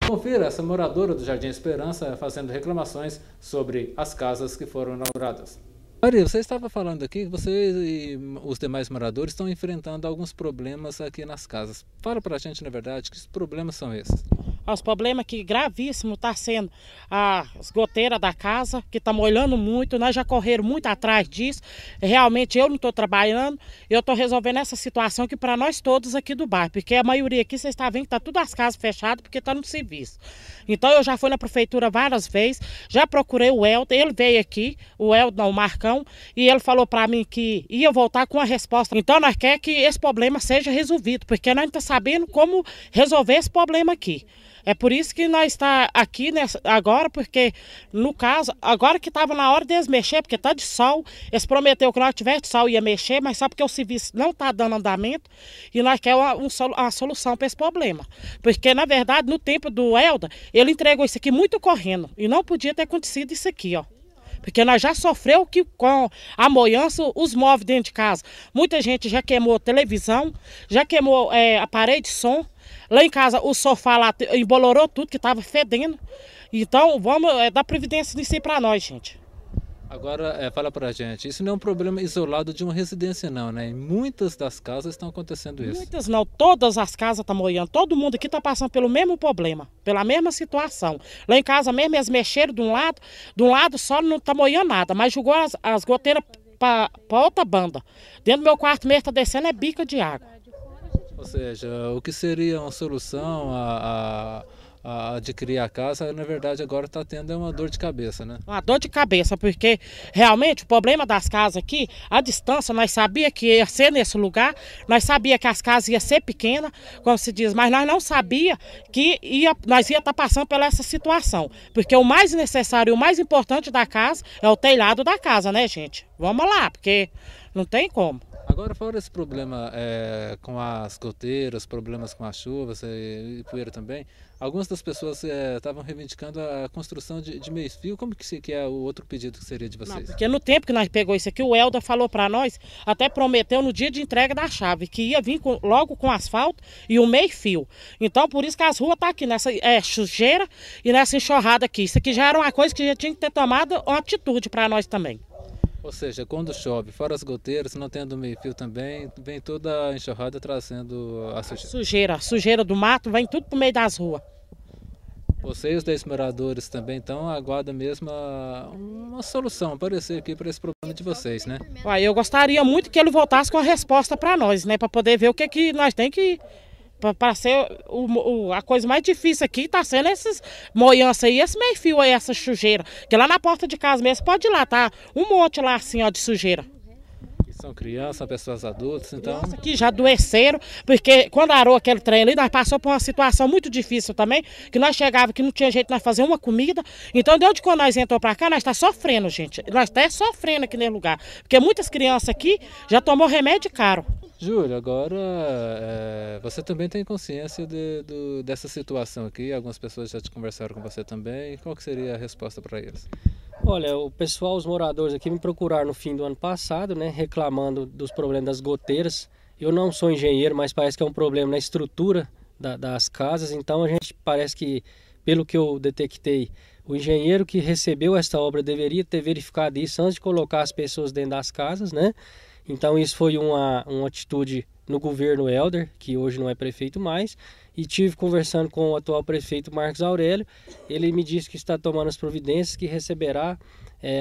Confira essa moradora do Jardim Esperança fazendo reclamações sobre as casas que foram inauguradas. Maria, você estava falando aqui que você e os demais moradores estão enfrentando alguns problemas aqui nas casas. Fala pra gente, na verdade, que problemas são esses? Os problemas que gravíssimo está sendo as goteiras da casa, que está molhando muito, nós já correram muito atrás disso. Realmente eu não estou trabalhando, eu estou resolvendo essa situação que para nós todos aqui do bairro, porque a maioria aqui, vocês estão vendo que está tudo as casas fechadas porque está no serviço. Então eu já fui na prefeitura várias vezes, já procurei o Helder, ele veio aqui, o Marcão, e ele falou para mim que ia voltar com a resposta. Então nós queremos que esse problema seja resolvido, porque nós não estamos sabendo como resolver esse problema aqui. É por isso que nós estamos aqui agora, porque no caso, agora que estava na hora deles mexer, porque está de sol, eles prometeram que nós tivesse de sol ia mexer, mas só porque o serviço não está dando andamento e nós queremos uma solução para esse problema. Porque, na verdade, no tempo do Helder, ele entregou isso aqui muito correndo e não podia ter acontecido isso aqui, ó. Porque nós já sofreu que com a moiança, os móveis dentro de casa. Muita gente já queimou televisão, já queimou aparelho de som. Lá em casa o sofá lá embolorou tudo, que estava fedendo. Então vamos dar providência nisso aí para nós, gente. Agora, fala pra gente, isso não é um problema isolado de uma residência não, né? Em muitas das casas estão acontecendo isso. Muitas não, todas as casas estão moiando, todo mundo aqui está passando pelo mesmo problema, pela mesma situação. Lá em casa mesmo eles mexeram de um lado só não está moiando nada, mas jogou as goteiras para outra banda. Dentro do meu quarto mesmo está descendo bica de água. Ou seja, o que seria uma solução a adquirir a casa, na verdade agora está tendo uma dor de cabeça, né? Uma dor de cabeça, porque realmente o problema das casas aqui, a distância, nós sabíamos que ia ser nesse lugar, nós sabíamos que as casas iam ser pequenas, como se diz, mas nós não sabíamos que nós ia estar passando por essa situação. Porque o mais necessário, o mais importante da casa é o telhado da casa, né, gente? Vamos lá, porque não tem como. Agora, fora esse problema com as goteiras, problemas com as chuvas e poeira também, algumas das pessoas estavam reivindicando a construção de meio-fio. Como que é o outro pedido que seria de vocês? Não, porque no tempo que nós pegou isso aqui, o Helder falou para nós, até prometeu no dia de entrega da chave, que ia vir logo com asfalto e o meio-fio. Então, por isso que as ruas estão aqui, nessa sujeira e nessa enxurrada aqui. Isso aqui já era uma coisa que já tinha que ter tomado uma atitude para nós também. Ou seja, quando chove, fora as goteiras, não tendo meio-fio também, vem toda a enxurrada trazendo a sujeira. A sujeira do mato vem tudo pro meio das ruas. Vocês, 10 moradores também, então aguardam mesmo uma solução aparecer aqui para esse problema de vocês, né? Eu gostaria muito que ele voltasse com a resposta para nós, né? Para poder ver o que nós tem que... Para ser a coisa mais difícil aqui está sendo esses moianças aí, esse meio-fio aí, essa sujeira. Que lá na porta de casa mesmo pode ir lá, tá? Um monte lá assim, ó, de sujeira. E são crianças, são pessoas adultas, então... Crianças que já adoeceram, porque quando arou aquele trem ali, nós passamos por uma situação muito difícil também, que nós chegávamos que não tinha jeito de nós fazer uma comida. Então, desde quando nós entramos para cá, nós está sofrendo, gente. Nós está sofrendo aqui nesse lugar. Porque muitas crianças aqui já tomou remédio caro. Júlio, agora você também tem consciência dessa situação aqui, algumas pessoas já te conversaram com você também, qual que seria a resposta para eles? Olha, o pessoal, os moradores aqui me procuraram no fim do ano passado, né, reclamando dos problemas das goteiras. Eu não sou engenheiro, mas parece que é um problema na estrutura das casas, então a gente parece que, pelo que eu detectei, o engenheiro que recebeu esta obra deveria ter verificado isso antes de colocar as pessoas dentro das casas, né? Então isso foi uma atitude no governo Helder, que hoje não é prefeito mais, e tive conversando com o atual prefeito Marcos Aurélio. Ele me disse que está tomando as providências, que receberá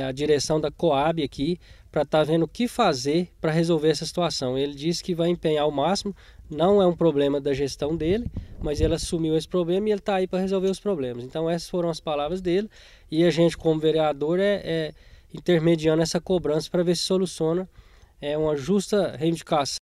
a direção da Coab aqui para estar vendo o que fazer para resolver essa situação. Ele disse que vai empenhar ao máximo, não é um problema da gestão dele, mas ele assumiu esse problema e ele está aí para resolver os problemas. Então essas foram as palavras dele e a gente como vereador intermediando essa cobrança para ver se soluciona uma justa reivindicação